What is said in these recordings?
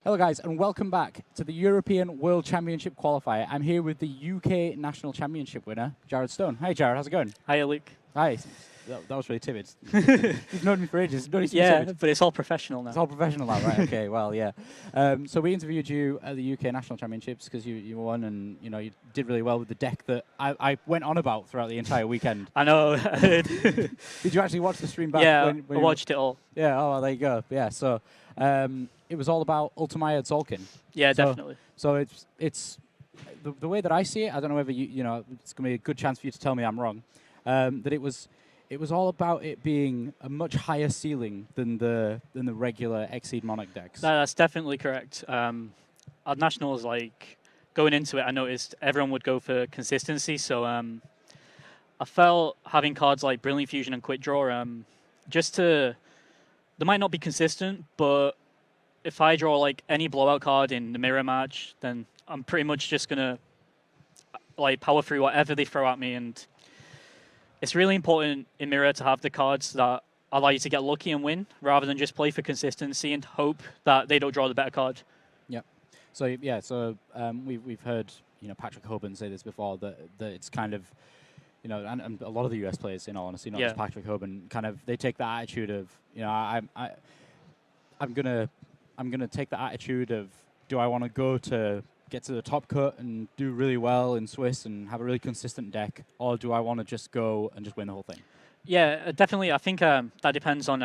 Hello guys, and welcome back to the European World Championship qualifier. I'm here with the UK National Championship winner, Jared Stone. Hi Jared, how's it going? Hiya, Luke. Hi. That was really timid. You've known me for ages. Yeah, but it's all professional now. It's all professional now, right? Okay, well, yeah. So we interviewed you at the UK National Championships because you won, and you did really well with the deck that I went on about throughout the entire weekend. I know. Did you actually watch the stream back? Yeah, I watched it all. Yeah. Oh, well, there you go. Yeah. So it was all about Ultimate Zolkin. Yeah, definitely. So it's the way that I see it. I don't know whether it's going to be a good chance for you to tell me I'm wrong. That it was all about it being a much higher ceiling than the regular Exceed Monarch decks. That's definitely correct. At Nationals, going into it, I noticed everyone would go for consistency. So I felt having cards like Brilliant Fusion and Quick Draw, they might not be consistent, but if I draw any blowout card in the mirror match, then I'm pretty much just gonna power through whatever they throw at me. And it's really important in mirror to have the cards that allow you to get lucky and win, rather than just play for consistency and hope that they don't draw the better card. Yep. So yeah, we've heard Patrick Hoban say this before, that it's kind of and a lot of the US players, in all honesty, not just Patrick Hoban, kind of they take the attitude of I'm gonna take the attitude of, do I want to go to get to the top cut and do really well in Swiss and have a really consistent deck, or do I want to just go and just win the whole thing? Yeah, definitely. I think that depends on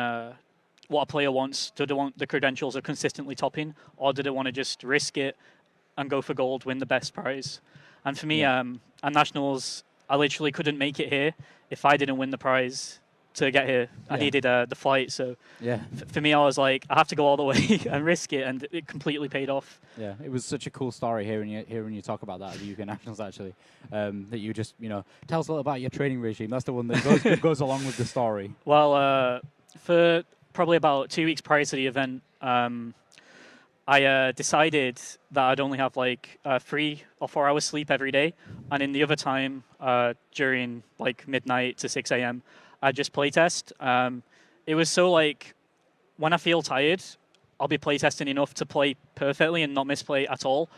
what a player wants. Do they want the credentials of consistently topping, or do they want to just risk it and go for gold, win the best prize? And for me, at Nationals, I literally couldn't make it here if I didn't win the prize to get here. I needed the flight, so for me, I was like, I have to go all the way and risk it, and it completely paid off. Yeah, it was such a cool story hearing you talk about that at the UK Nationals, actually. That you just tell us a little about your training regime. That's the one that goes along with the story. Well, for probably about 2 weeks prior to the event, I decided that I'd only have 3 or 4 hours sleep every day, and in the other time during midnight to 6 a.m. I just playtest. It was so when I feel tired, I'll be playtesting enough to play perfectly and not misplay at all.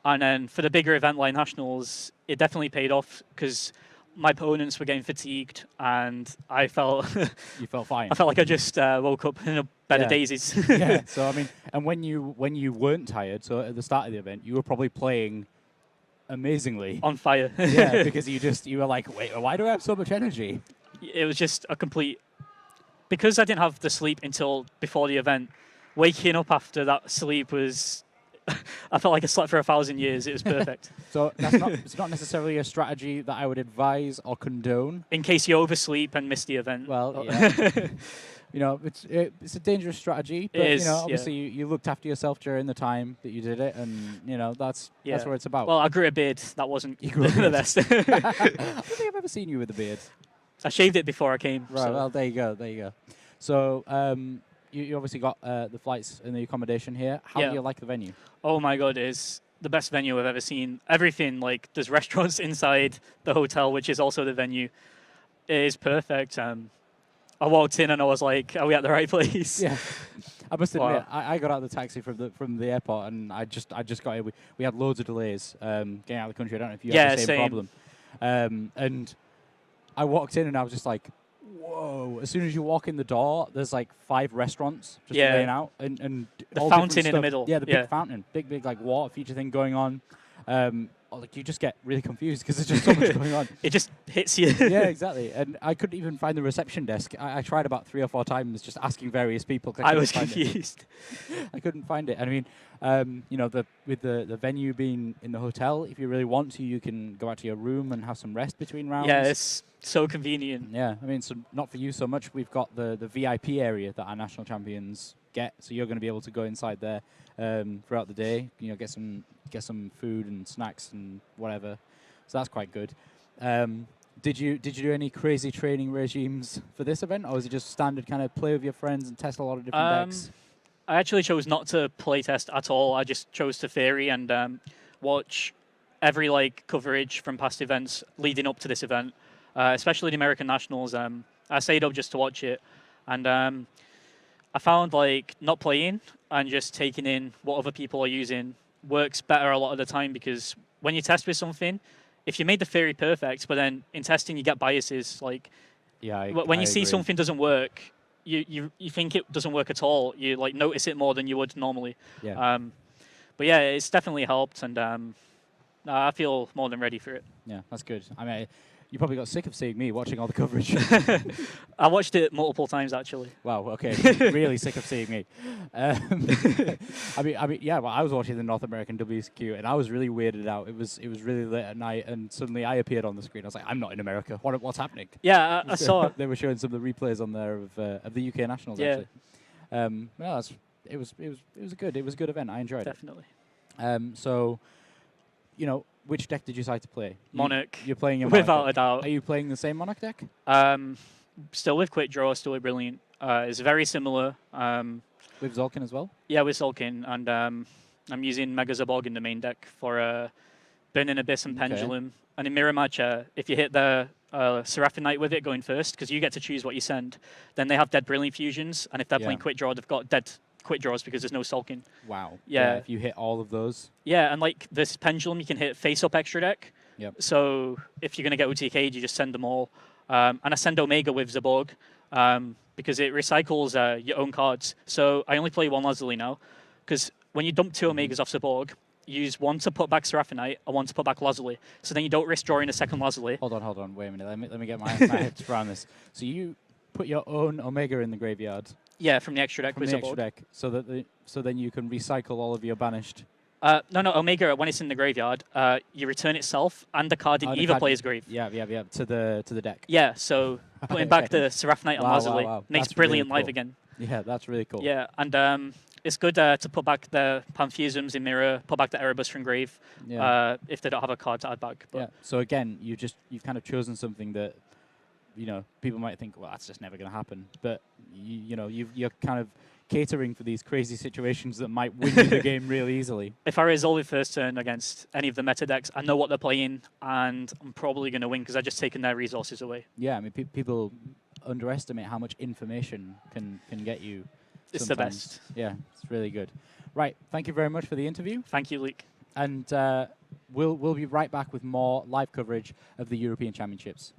And then for the bigger event like Nationals, it definitely paid off because my opponents were getting fatigued, and I felt you felt fine. I felt like I just woke up in a bed of daisies. Yeah. So I mean, and when you weren't tired, so at the start of the event, you were probably playing amazingly, on fire. Yeah, because you were like, wait, why do I have so much energy? It was just a complete, because I didn't have the sleep until before the event. Waking up after that sleep was, I felt like I slept for 1,000 years. It was perfect. So it's not necessarily a strategy that I would advise or condone. In case you oversleep and miss the event. Well, yeah. It's a dangerous strategy, but obviously you looked after yourself during the time that you did it, and that's what it's about. Well, I grew a beard. That wasn't the best. I don't think I've ever seen you with a beard. I shaved it before I came. Right. So. Well, there you go. So you obviously got the flights and the accommodation here. How do you like the venue? Oh my God, it's the best venue I've ever seen. Everything, there's restaurants inside the hotel, which is also the venue. It is perfect. I walked in and I was like, are we at the right place? Yeah. I must admit, I got out of the taxi from the airport, and I just got here. We had loads of delays getting out of the country. I don't know if you had the same problem. And I walked in and I was just like, whoa. As soon as you walk in the door, there's 5 restaurants just laying out. And the fountain in the middle. Yeah, the big fountain. Big water feature thing going on. You just get really confused because there's just so much going on. It just hits you. Yeah, exactly. And I couldn't even find the reception desk. I tried about 3 or 4 times just asking various people. I was confused. I couldn't find it. And I mean, with the venue being in the hotel, if you really want to, you can go out to your room and have some rest between rounds. Yeah, it's so convenient. Yeah, I mean, so not for you so much. We've got the VIP area that our national champions get, so you're going to be able to go inside there throughout the day. Get some food and snacks and whatever. So that's quite good. Did you do any crazy training regimes for this event, or was it just standard kind of play with your friends and test a lot of different decks? I actually chose not to play test at all. I just chose to theory and watch every coverage from past events leading up to this event, especially the American Nationals. I stayed up just to watch it, and I found like not playing and just taking in what other people are using works better a lot of the time, because when you test with something, if you made the theory perfect, but then in testing you get biases, like Yeah, when I you see agree. something doesn't work, you think it doesn't work at all. You like notice it more than you would normally. Yeah, But yeah, it's definitely helped, and I feel more than ready for it. yeah, that's good. I mean, you probably got sick of seeing me watching all the coverage. I watched it multiple times actually. Wow. Okay. Really sick of seeing me. I mean, yeah. Well, I was watching the North American WSQ, and I was really weirded out. It was really late at night, and suddenly I appeared on the screen. I was like, I'm not in America. What's happening? Yeah, I saw. They were showing some of the replays on there of the UK nationals. Yeah. Actually. Well, it was a good event. I enjoyed Definitely. it. So, you know, which deck did you decide to play? Monarch. You're playing your Monarch Without deck. a doubt. Are you playing the same Monarch deck? Still with Quick Draw, still with Brilliant. It's very similar. With Zolkin as well? Yeah, with Sulkin, and I'm using Mega Zaborg in the main deck for Burning Abyss and Pendulum. And in Mirror Match, if you hit the Seraphonite with it going first, because you get to choose what you send, then they have dead Brilliant Fusions, and if they're playing Quick Draw, they've got dead Quick Draws because there's no Sulking. Wow. Yeah. If you hit all of those. Yeah, and like this Pendulum, you can hit face-up extra deck. Yep. So if you're going to get OTK'd, you just send them all. And I send Omega with Zaborg because it recycles your own cards. So I only play one Lazuli now, because when you dump 2 Omegas off Zaborg, you use one to put back Seraphonite and one to put back Lazuli. So then you don't risk drawing a second Lazuli. Hold on. Wait a minute. Let me get my head around this. So you put your own Omega in the graveyard. Yeah, from the extra deck From with the Zaborg. extra deck, so then you can recycle all of your banished. No, Omega, when it's in the graveyard, you return itself and the card in either player's grave. Yeah, to the deck. Yeah, so putting back the Seraphonite and Lazuli makes That's Brilliant really live cool. again. Yeah, that's really cool. Yeah, and it's good to put back the Pantheisms in Mirror, put back the Erebus from grave, if they don't have a card to add back. But yeah. So again, you've kind of chosen something that, you know, people might think, well, that's just never going to happen. But you're kind of catering for these crazy situations that might win you the game really easily. If I resolve it first turn against any of the meta decks, I know what they're playing, and I'm probably going to win because I've just taken their resources away. Yeah, I mean, people underestimate how much information can get you. It's sometimes. the best. Yeah, it's really good. Right, thank you very much for the interview. Thank you, Luke. And we'll be right back with more live coverage of the European Championships.